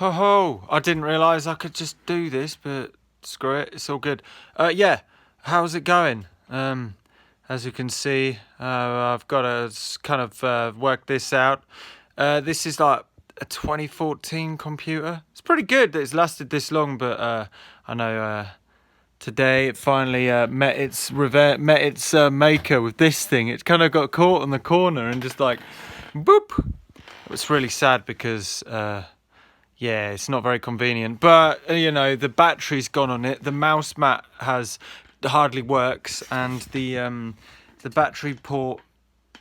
Ho ho! I didn't realise I could just do this, but screw it, it's all good. Yeah, how's it going? As you can see, I've got to kind of work this out. This is like a 2014 computer. It's pretty good that it's lasted this long, but I know today it finally met its maker with this thing. It kind of got caught in the corner and just like, boop. It's really sad because. Yeah, it's not very convenient, but you know the battery's gone on it. The mouse mat hardly works, and the battery port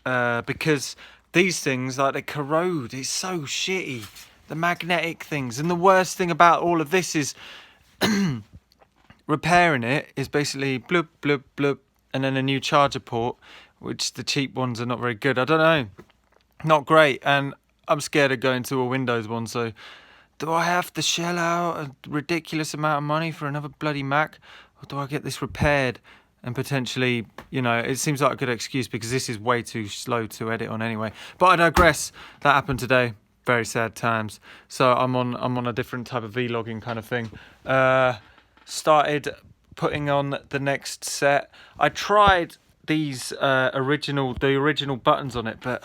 because these things like they corrode. It's so shitty. The magnetic things, and the worst thing about all of this is repairing it is basically bloop bloop bloop, and then a new charger port, which the cheap ones are not very good. I don't know, not great, and I'm scared of going to a Windows one, so. Do I have to shell out a ridiculous amount of money for another bloody Mac? Or do I get this repaired and potentially, you know, it seems like a good excuse because this is way too slow to edit on anyway. But I digress. That happened today. Very sad times. So I'm on a different type of vlogging kind of thing. Started putting on the next set. I tried these original buttons on it, but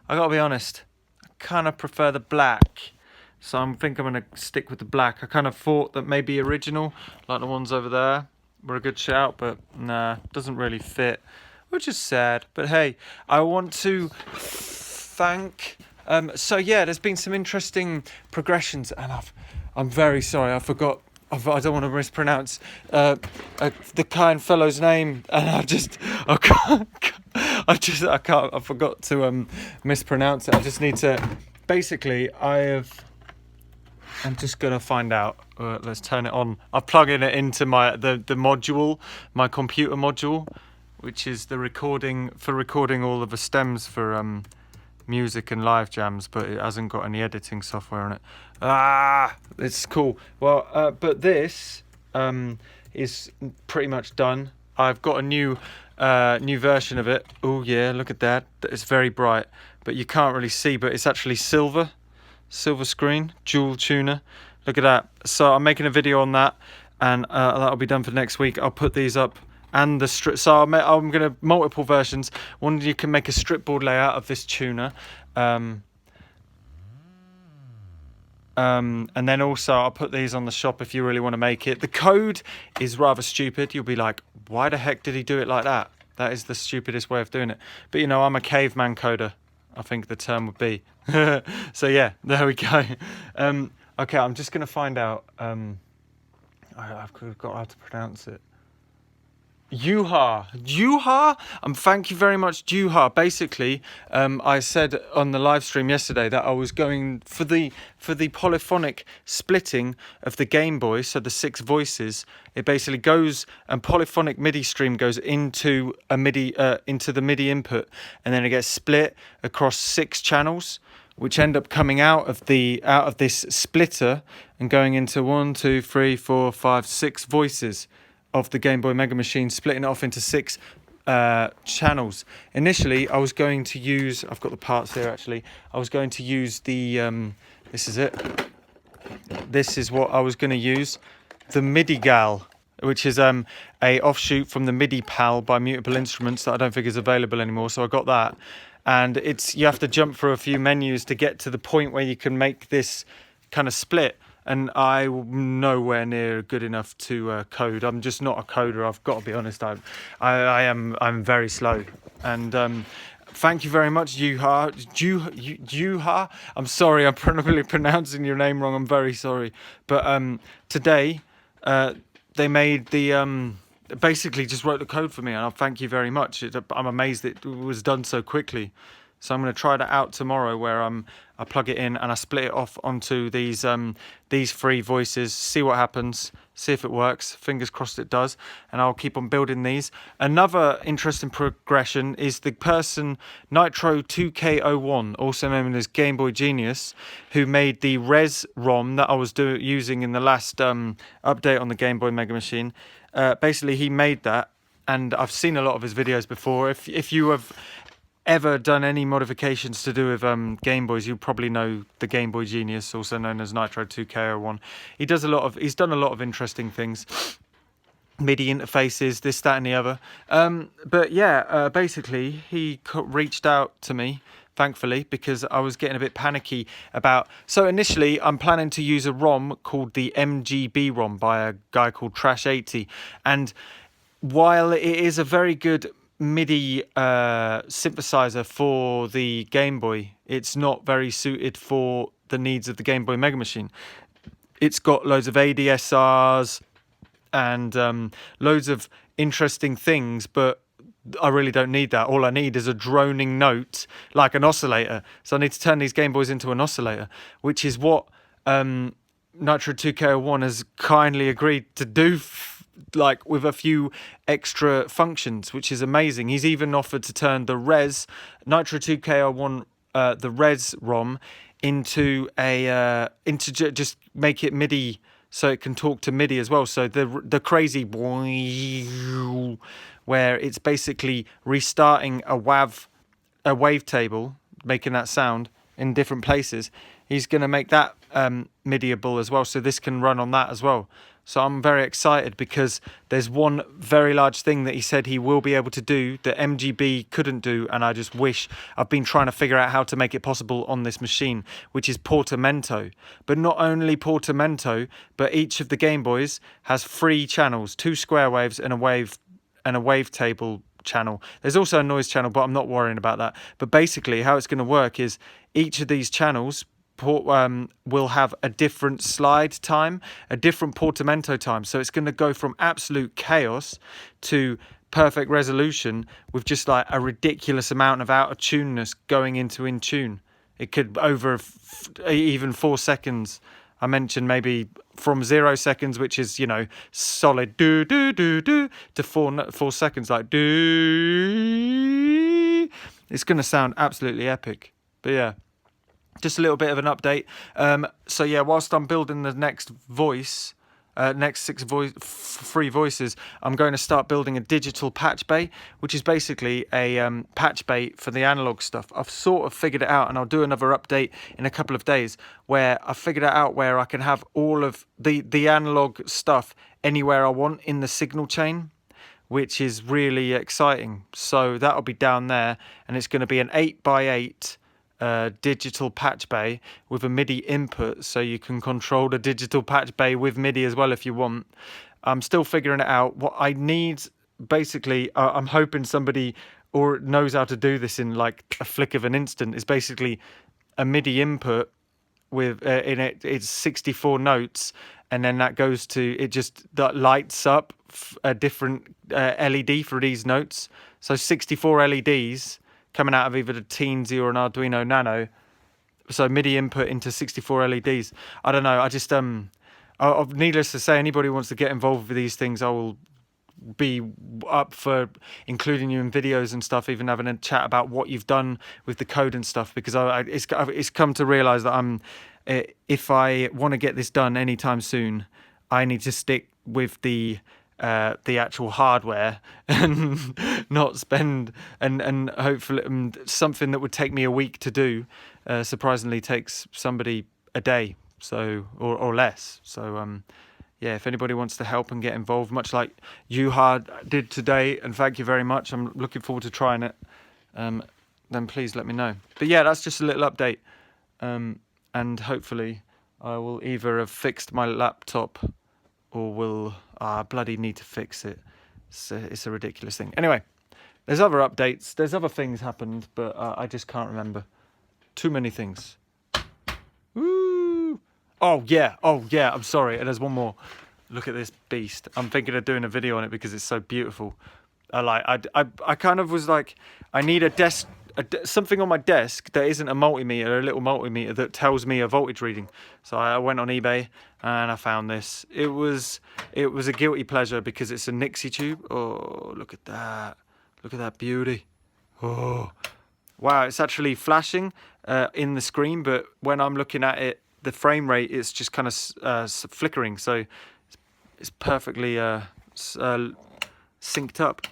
I gotta be honest, I kind of prefer the black. So I think I'm going to stick with the black. I kind of thought that maybe original, like the ones over there, were a good shout, but nah, doesn't really fit, which is sad. But hey, I want to thank... so yeah, there's been some interesting progressions, and I'm very sorry, I forgot... I don't want to mispronounce the kind fellow's name, and I forgot to mispronounce it. I just need to... Basically, I'm just gonna find out. Let's turn it on. I'm plugging it into the module, my computer module, which is the recording all of the stems for music and live jams, but it hasn't got any editing software on it. It's cool. Well, but this is pretty much done. I've got a new version of it. Oh yeah, look at that. It's very bright, but you can't really see. But it's actually silver screen, dual tuner. Look at that. So I'm making a video on that, and that'll be done for next week. I'll put these up and the strip. So I'm gonna multiple versions. One, you can make a strip board layout of this tuner, and then also I'll put these on the shop if you really want to make it. The code is rather stupid. You'll be like, why the heck did he do it like that? That is the stupidest way of doing it. But you know, I'm a caveman coder, I think the term would be. So yeah, there we go. Okay, I'm just gonna find out. I've got how to pronounce it. Juha. Thank you very much, Juha. Basically, I said on the live stream yesterday that I was going for the polyphonic splitting of the Game Boy. So the 6 voices, it basically goes, and polyphonic MIDI stream goes into a MIDI into the MIDI input, and then it gets split across 6 channels, which end up coming out of this splitter and going into 1, 2, 3, 4, 5, 6 voices of the Game Boy Mega Machine, splitting it off into 6 channels. Initially, I was going to use... I've got the parts here, actually. I was going to use the... this is it. This is what I was going to use. The MIDI Gal, which is a offshoot from the MIDI PAL by Mutable Instruments that I don't think is available anymore. So I got that. And you have to jump through a few menus to get to the point where you can make this kind of split. And I'm nowhere near good enough to code. I'm just not a coder. I've got to be honest. I'm very slow. And thank you very much, Juha. Juha. I'm sorry. I'm probably pronouncing your name wrong. I'm very sorry. But today they made the basically just wrote the code for me, and I thank you very much. I'm amazed it was done so quickly. So I'm going to try that out tomorrow, where I plug it in and I split it off onto these 3 voices, see what happens, see if it works. Fingers crossed it does, and I'll keep on building these. Another interesting progression is the person Nitro2K01, also known as Game Boy Genius, who made the Res ROM that I was using in the last update on the Game Boy Mega Machine. Basically, he made that, and I've seen a lot of his videos before. If you have ever done any modifications to do with Game Boys, you probably know the Game Boy Genius, also known as Nitro 2K01. He's done a lot of interesting things. MIDI interfaces, this, that, and the other. But yeah, basically, he reached out to me, thankfully, because I was getting a bit panicky about... So initially, I'm planning to use a ROM called the MGB ROM by a guy called Trash80. And while it is a very good MIDI synthesizer for the Game Boy, it's not very suited for the needs of the Game Boy Mega Machine. It's got loads of ADSRs and loads of interesting things, but I really don't need that. All I need is a droning note like an oscillator. So I need to turn these Game Boys into an oscillator, which is what Nitro 2K01 has kindly agreed to do, like with a few extra functions, which is amazing. He's even offered to turn the Nitro 2K01 the Res ROM into just make it MIDI, so it can talk to MIDI as well. So the crazy where it's basically restarting a wavetable, making that sound in different places. He's going to make that MIDI-able as well, so this can run on that as well. So I'm very excited because there's one very large thing that he said he will be able to do that MGB couldn't do, and I just wish I've been trying to figure out how to make it possible on this machine, which is portamento. But not only portamento, but each of the Game Boys has 3 channels, 2 square waves and a wavetable channel. There's also a noise channel, but I'm not worrying about that. But basically how it's going to work is each of these channels will have a different slide time, a different portamento time. So it's going to go from absolute chaos to perfect resolution with just like a ridiculous amount of out of tuneness going into in tune. It could over even 4 seconds. I mentioned maybe from 0 seconds, which is, you know, solid do do do do, to 4 seconds like do. It's going to sound absolutely epic. But yeah, just a little bit of an update. So yeah, whilst I'm building the next voice, next 3 voices, I'm going to start building a digital patch bay, which is basically a patch bay for the analog stuff. I've sort of figured it out, and I'll do another update in a couple of days where I figured it out where I can have all of the analog stuff anywhere I want in the signal chain, which is really exciting. So that'll be down there, and it's going to be an 8x8 digital patch bay with a MIDI input, so you can control the digital patch bay with MIDI as well if you want. I'm still figuring it out. What I need, basically, I'm hoping somebody or knows how to do this in like a flick of an instant, is basically a MIDI input with in it, it's 64 notes, and then that goes to, that lights up a different LED for these notes. So 64 LEDs coming out of either the Teensy or an Arduino Nano. So MIDI input into 64 LEDs. I don't know. I just needless to say, anybody who wants to get involved with these things, I will be up for including you in videos and stuff, even having a chat about what you've done with the code and stuff, because it's come to realize that if I want to get this done anytime soon, I need to stick with the actual hardware and not spend and hopefully something that would take me a week to do surprisingly takes somebody a day, so or less. So yeah, if anybody wants to help and get involved, much like Juha did today, and thank you very much, I'm looking forward to trying it, then please let me know. But yeah, that's just a little update, and hopefully I will either have fixed my laptop or will bloody need to fix it. It's a ridiculous thing. Anyway, there's other updates. There's other things happened, but I just can't remember. Too many things. Woo! Oh yeah. I'm sorry. And there's one more. Look at this beast. I'm thinking of doing a video on it because it's so beautiful. I kind of was like, I need a desk. Something on my desk that isn't a multimeter, a little multimeter that tells me a voltage reading. So I went on eBay and I found this. It was a guilty pleasure because it's a Nixie tube. Oh, look at that. Look at that beauty. Oh, wow. It's actually flashing in the screen, but when I'm looking at it, the frame rate is just kind of flickering. So it's perfectly synced up.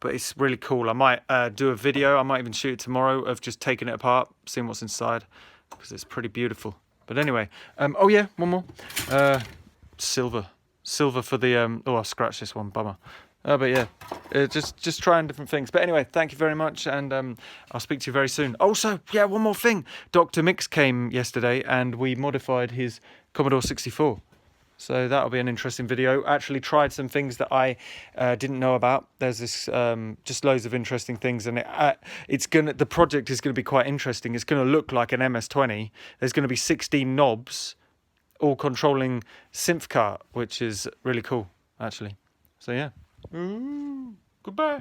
but it's really cool. I might do a video. I might even shoot it tomorrow of just taking it apart, seeing what's inside, because it's pretty beautiful. But anyway, oh yeah, one more. Silver for the oh, I scratched this one, bummer. But yeah, just trying different things. But anyway, thank you very much, and I'll speak to you very soon. Also, yeah, one more thing. Dr. Mix came yesterday, and we modified his Commodore 64. So that'll be an interesting video. Actually tried some things that I didn't know about. There's this just loads of interesting things, and the project is going to be quite interesting. It's going to look like an MS-20. There's going to be 16 knobs, all controlling synth cart, which is really cool, actually. So yeah. Goodbye.